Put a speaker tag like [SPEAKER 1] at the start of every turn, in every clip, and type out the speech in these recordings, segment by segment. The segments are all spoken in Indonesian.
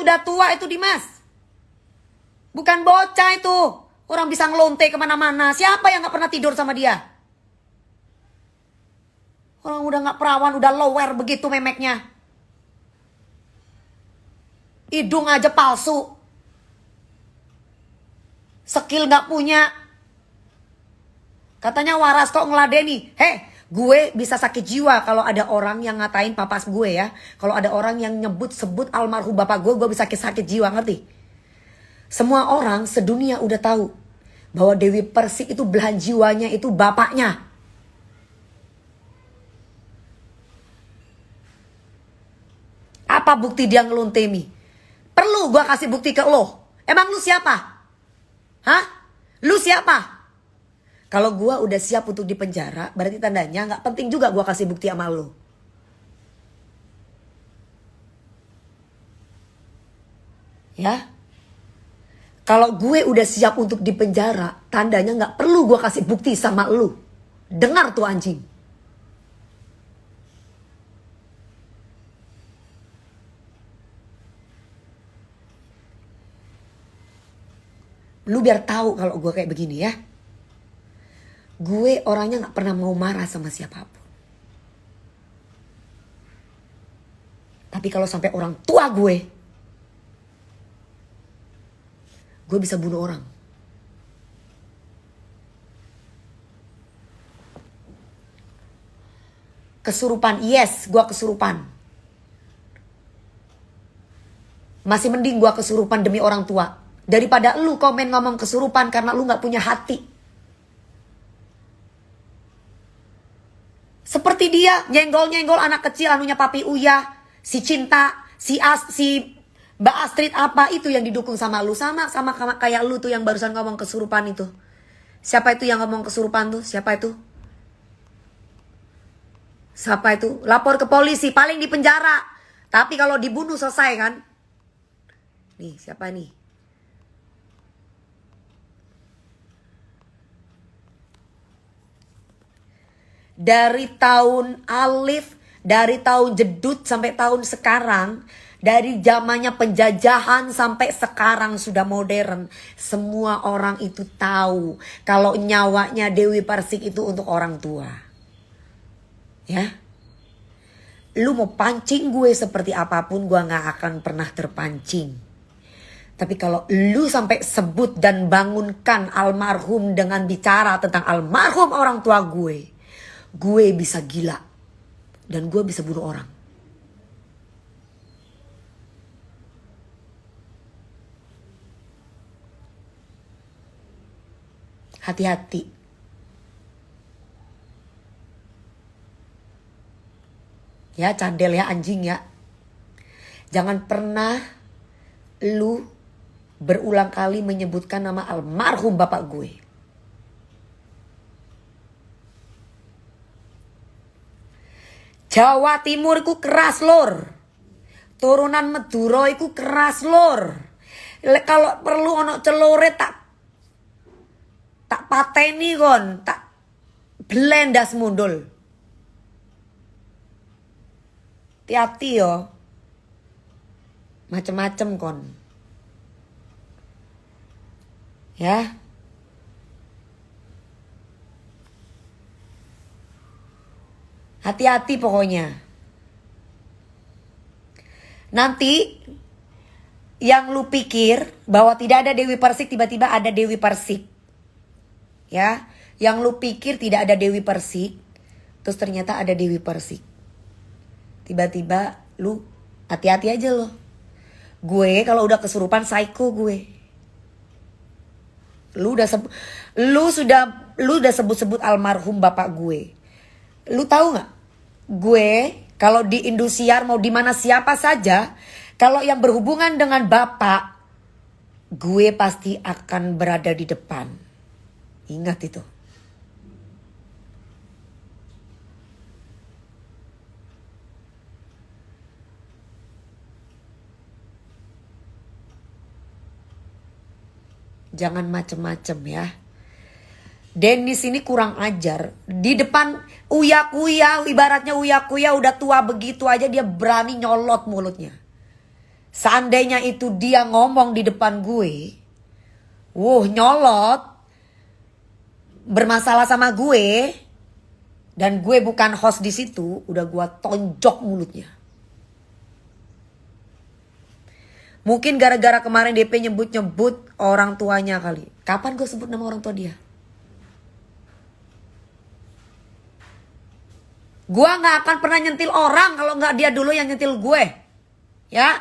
[SPEAKER 1] udah tua itu Dimas. Bukan bocah itu. Orang bisa ngelonte kemana-mana. Siapa yang gak pernah tidur sama dia? Orang udah gak perawan, udah lower begitu memeknya. Hidung aja palsu. Skill gak punya. Katanya waras kok ngeladeni. Gue bisa sakit jiwa kalau ada orang yang ngatain papas gue ya. Kalau ada orang yang sebut almarhum bapak gue bisa sakit jiwa, ngerti? Semua orang sedunia udah tahu bahwa Dewi Persik itu belahan jiwanya itu bapaknya. Apa bukti dia ngeluntemi? Perlu gue kasih bukti ke lo? Emang lu siapa? Hah? Lu siapa? Kalau gue udah siap untuk dipenjara, berarti tandanya gak penting juga gue kasih bukti sama lo. Ya? Kalau gue udah siap untuk dipenjara, tandanya gak perlu gue kasih bukti sama lo. Dengar tuh anjing. Lu biar tahu kalau gue kayak begini ya. Gue orangnya gak pernah mau marah sama siapapun. Tapi kalau sampai orang tua gue bisa bunuh orang. Kesurupan, yes, gue kesurupan. Masih mending gue kesurupan demi orang tua. Daripada lu komen ngomong kesurupan karena lu gak punya hati. Seperti dia, nyenggol-nyenggol anak kecil anunya Papi Uya, si Cinta, si Mbak Astrid apa itu yang didukung sama lu. Sama kayak lu tuh yang barusan ngomong kesurupan itu. Siapa itu yang ngomong kesurupan tuh? Siapa itu? Siapa itu? Lapor ke polisi, paling di penjara. Tapi kalau dibunuh selesai kan? Nih, siapa nih? Dari tahun Alif, dari tahun Jedut sampai tahun sekarang, dari zamannya penjajahan sampai sekarang sudah modern, semua orang itu tahu kalau nyawanya Dewi Persik itu untuk orang tua. Ya. Lu mau pancing gue seperti apapun, gue gak akan pernah terpancing. Tapi kalau lu sampai sebut dan bangunkan almarhum dengan bicara tentang almarhum orang tua gue bisa gila. Dan gue bisa bunuh orang. Hati-hati. Ya, cadel ya, anjing ya. Jangan pernah lu berulang kali menyebutkan nama almarhum bapak gue. Jawa Timur iku keras lor. Turunan Madura iku keras lor. Kalau perlu ono celore tak pateni kon, tak blendas mundul. Hati-hati yo. Macem-macem kon. Ya. Hati-hati pokoknya. Nanti yang lu pikir bahwa tidak ada Dewi Persik, tiba-tiba ada Dewi Persik. Ya, yang lu pikir tidak ada Dewi Persik, terus ternyata ada Dewi Persik. Tiba-tiba lu hati-hati aja lo. Gue kalau udah kesurupan psycho gue. Lu udah sebut-sebut almarhum bapak gue. Lu tahu nggak? Gue kalau di Indosiar mau di mana siapa saja, kalau yang berhubungan dengan bapak, gue pasti akan berada di depan. Ingat itu. Jangan macem-macem ya. Dennis ini kurang ajar. Di depan Uya Kuya, ibaratnya Uya Kuya udah tua begitu aja dia berani nyolot mulutnya. Seandainya itu dia ngomong di depan gue, nyolot, bermasalah sama gue, dan gue bukan host di situ, udah gue tonjok mulutnya. Mungkin gara-gara kemarin DP nyebut-nyebut orang tuanya kali. Kapan gue sebut nama orang tua dia? Gue gak akan pernah nyentil orang kalau gak dia dulu yang nyentil gue. Ya.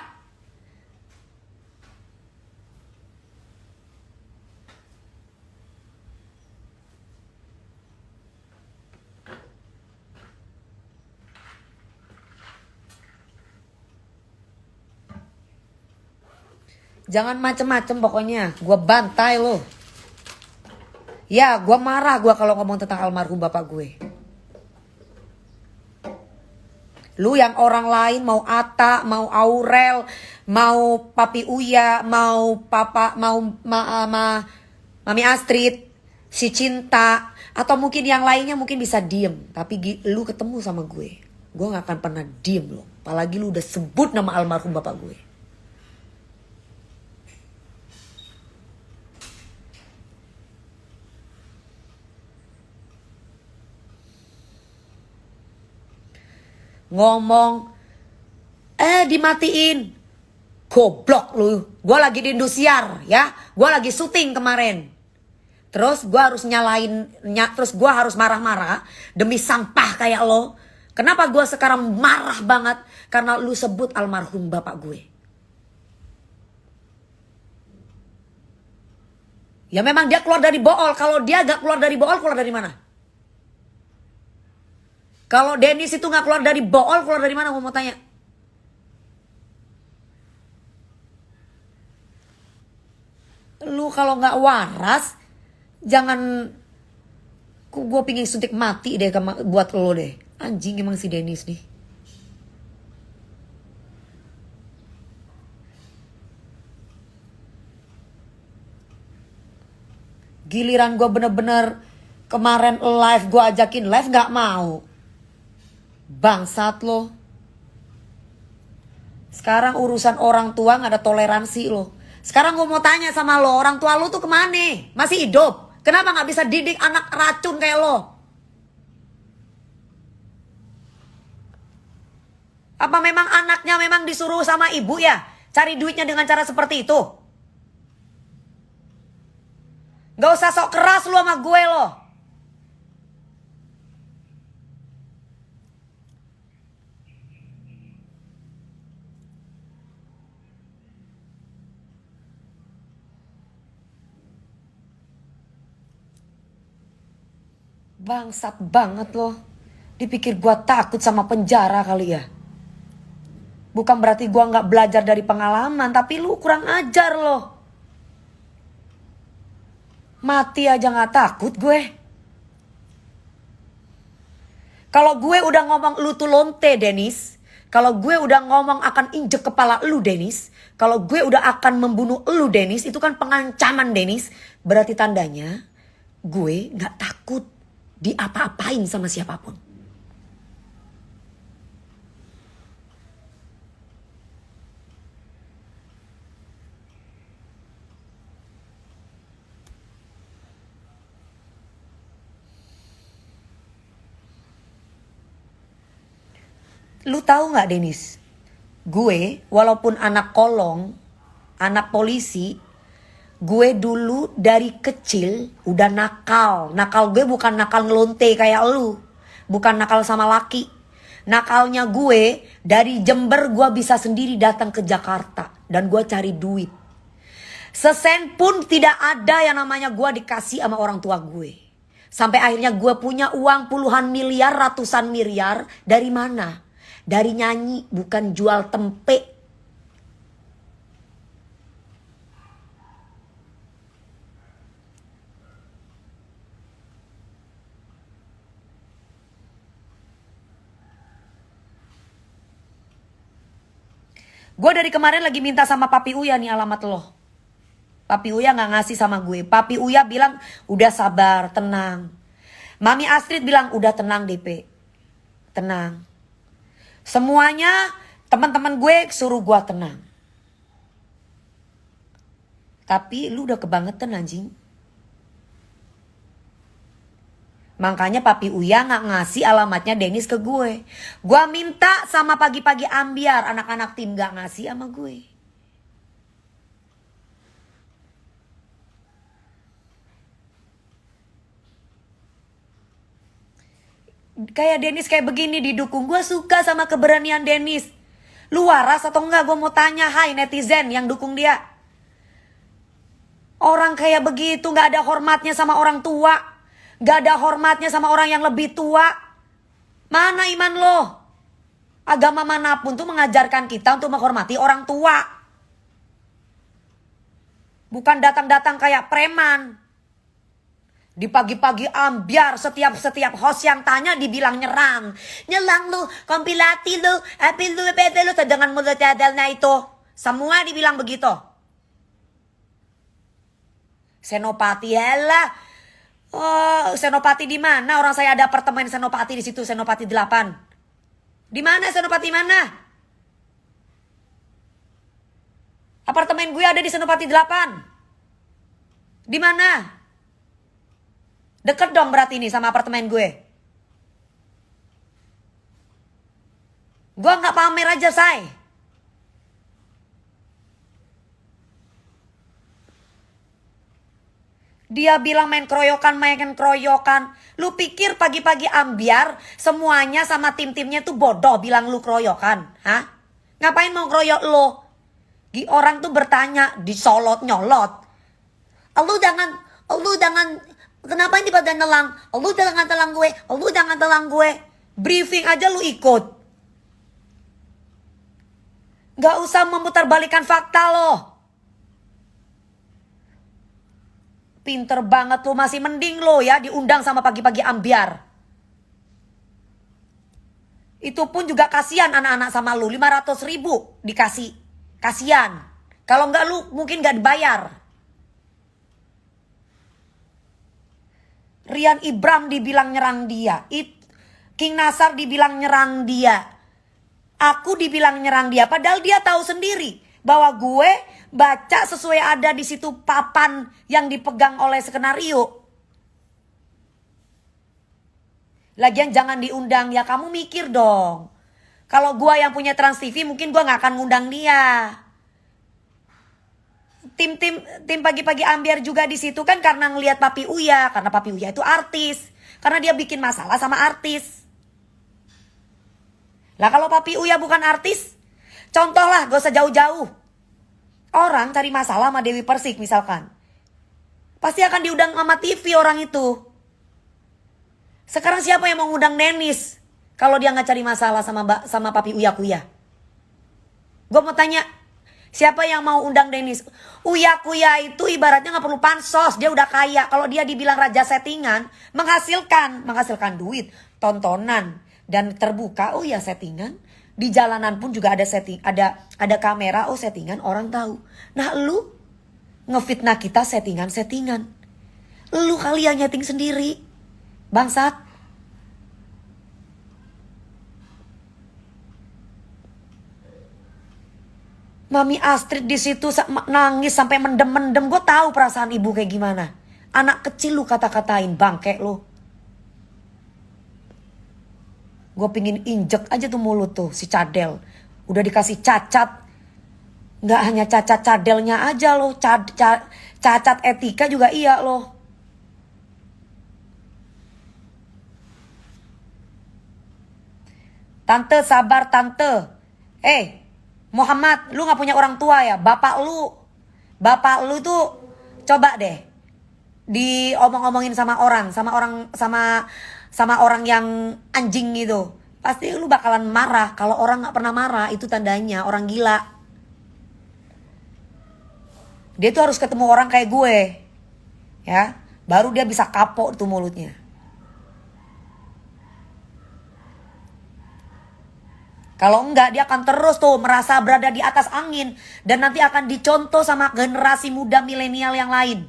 [SPEAKER 1] Jangan macem-macem pokoknya. Gue bantai lo. Ya, gue marah gue kalau ngomong tentang almarhum bapak gue. Lu yang orang lain mau Ata, mau Aurel, mau Papi Uya, mau Papa, mau Mami Astrid, si Cinta, atau mungkin yang lainnya mungkin bisa diem. Tapi lu ketemu sama gue gak akan pernah diem lo. Apalagi lu udah sebut nama almarhum bapak gue. Ngomong dimatiin. Goblok lu. Gue lagi di Indosiar ya. Gue lagi syuting kemarin. Terus gue harus terus gue harus marah-marah demi sampah kayak lo. Kenapa gue sekarang marah banget? Karena lu sebut almarhum bapak gue. Ya memang dia keluar dari bool. Kalau dia gak keluar dari bool, keluar dari mana? Kalau Dennis itu gak keluar dari bool, keluar dari mana? Mau tanya. Lu kalau gak waras, jangan. Gue pingin suntik mati deh buat lo deh. Anjing emang si Dennis nih. Giliran gue bener-bener kemarin live, gue ajakin live gak mau. Bangsat lo. Sekarang urusan orang tua gak ada toleransi lo. Sekarang gue mau tanya sama lo, orang tua lo tuh kemana? Masih hidup? Kenapa gak bisa didik anak racun kayak lo? Apa memang anaknya memang disuruh sama ibu ya? Cari duitnya dengan cara seperti itu? Gak usah sok keras lo sama gue lo. Bangsat banget loh. Dipikir gua takut sama penjara kali ya. Bukan berarti gua gak belajar dari pengalaman, tapi lu kurang ajar loh. Mati aja gak takut gue. Kalau gue udah ngomong lu tuh lonte Dennis. Kalau gue udah ngomong akan injek kepala lu Dennis. Kalau gue udah akan membunuh lu Dennis. Itu kan pengancaman Dennis. Berarti tandanya gue gak takut diapa-apain sama siapapun. Lu tahu nggak Dennis? Gue walaupun anak kolong, anak polisi, gue dulu dari kecil udah nakal. Nakal gue bukan nakal ngelonte kayak lu. Bukan nakal sama laki. Nakalnya gue dari Jember gue bisa sendiri datang ke Jakarta. Dan gue cari duit. Sesen pun tidak ada yang namanya gue dikasih sama orang tua gue. Sampai akhirnya gue punya uang puluhan miliar, ratusan miliar. Dari mana? Dari nyanyi, bukan jual tempe. Gue dari kemarin lagi minta sama Papi Uya nih alamat lo. Papi Uya gak ngasih sama gue. Papi Uya bilang udah sabar, tenang. Mami Astrid bilang udah tenang DP. Tenang. Semuanya teman-teman gue suruh gue tenang. Tapi lu udah kebangetan anjing. Makanya Papi Uya gak ngasih alamatnya Dennis ke gue. Gue minta sama pagi-pagi ambiar, anak-anak tim gak ngasih sama gue. Kayak Dennis kayak begini didukung. Gue suka sama keberanian Dennis. Lu waras atau enggak? Gue mau tanya, hai netizen yang dukung dia. Orang kayak begitu gak ada hormatnya sama orang tua. Gak ada hormatnya sama orang yang lebih tua. Mana iman lo? Agama manapun tuh mengajarkan kita untuk menghormati orang tua. Bukan datang-datang kayak preman. Di pagi-pagi ambiar setiap host yang tanya dibilang nyerang. Nyelang lu, kompilati lu, api lu, PT lu, dengan mulut cadalnya itu. Semua dibilang begitu. Senopati helah. Oh, Senopati di mana? Orang saya ada apartemen Senopati di situ, Senopati 8. Di mana Senopati mana? Apartemen gue ada di Senopati 8. Di mana? Deket dong berarti ini sama apartemen gue. Gue nggak pamer aja, say. Dia bilang main keroyokan. Lu pikir pagi-pagi ambiar semuanya sama tim-timnya tuh bodoh bilang lu keroyokan? Hah? Ngapain mau keroyok lo? Orang tuh bertanya, disolot nyolot. Lu jangan, kenapa ini pada nelang? Lu jangan telang gue. Briefing aja lu ikut. Gak usah memutarbalikkan fakta lo. Pinter banget lo, masih mending lo ya diundang sama pagi-pagi ambiar. Itu pun juga kasihan anak-anak sama lu, 500.000 dikasih. Kasihan. Kalau enggak lu mungkin gak dibayar. Rian Ibram dibilang nyerang dia. King Nasar dibilang nyerang dia. Aku dibilang nyerang dia. Padahal dia tahu sendiri bahwa gue baca sesuai ada di situ papan yang dipegang oleh skenario. Lagian jangan diundang, ya kamu mikir dong. Kalau gue yang punya Trans TV mungkin gue gak akan ngundang dia. Tim pagi-pagi ambiar juga di situ kan karena ngelihat Papi Uya, karena Papi Uya itu artis, karena dia bikin masalah sama artis. Lah kalau Papi Uya bukan artis, contoh lah, gak usah jauh-jauh. Orang cari masalah sama Dewi Persik misalkan, pasti akan diundang sama TV orang itu. Sekarang siapa yang mau ngundang Dennis kalau dia nggak cari masalah sama Papi Uya Kuya? Gue mau tanya, siapa yang mau undang Dennis? Uya Kuya itu ibaratnya nggak perlu pansos, dia udah kaya. Kalau dia dibilang raja settingan, menghasilkan duit, tontonan dan terbuka. Oh ya settingan. Di jalanan pun juga ada ada kamera, oh settingan, orang tahu. Nah lu ngefitnah kita settingan. Lu kali yang nyeting sendiri. Bangsat. Mami Astrid di situ nangis sampai mendem-mendem. Gue tahu perasaan ibu kayak gimana. Anak kecil lu kata-katain, bangke lu. Gue pingin injek aja tuh mulut tuh si cadel. Udah dikasih cacat. Gak hanya cacat cadelnya aja loh. Cacat etika juga iya loh. Tante sabar tante. Muhammad, lu gak punya orang tua ya? Bapak lu tuh coba deh diomong-omongin sama orang yang anjing gitu. Pasti lu bakalan marah. Kalau orang gak pernah marah, itu tandanya orang gila. Dia tuh harus ketemu orang kayak gue, ya, baru dia bisa kapok tuh mulutnya. Kalau enggak, dia akan terus tuh merasa berada di atas angin. Dan nanti akan dicontoh sama generasi muda milenial yang lain.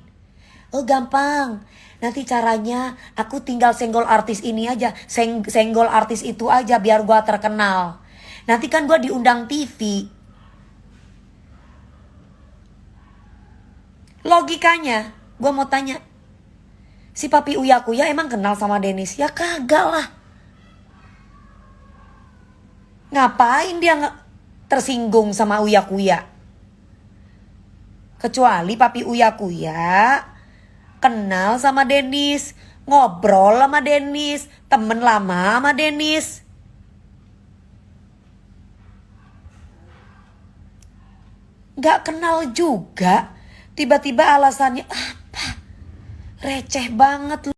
[SPEAKER 1] Oh gampang, nanti caranya aku tinggal senggol artis ini aja. Senggol artis itu aja biar gua terkenal. Nanti kan gua diundang TV. Logikanya, gue mau tanya, si Papi Uya Kuya emang kenal sama Dennis? Ya kagak lah. Ngapain dia tersinggung sama Uya Kuya? Kecuali Papi Uya Kuya kenal sama Dennis, ngobrol sama Dennis, temen lama sama Dennis. Gak kenal juga. Tiba-tiba alasannya apa? Receh banget lu.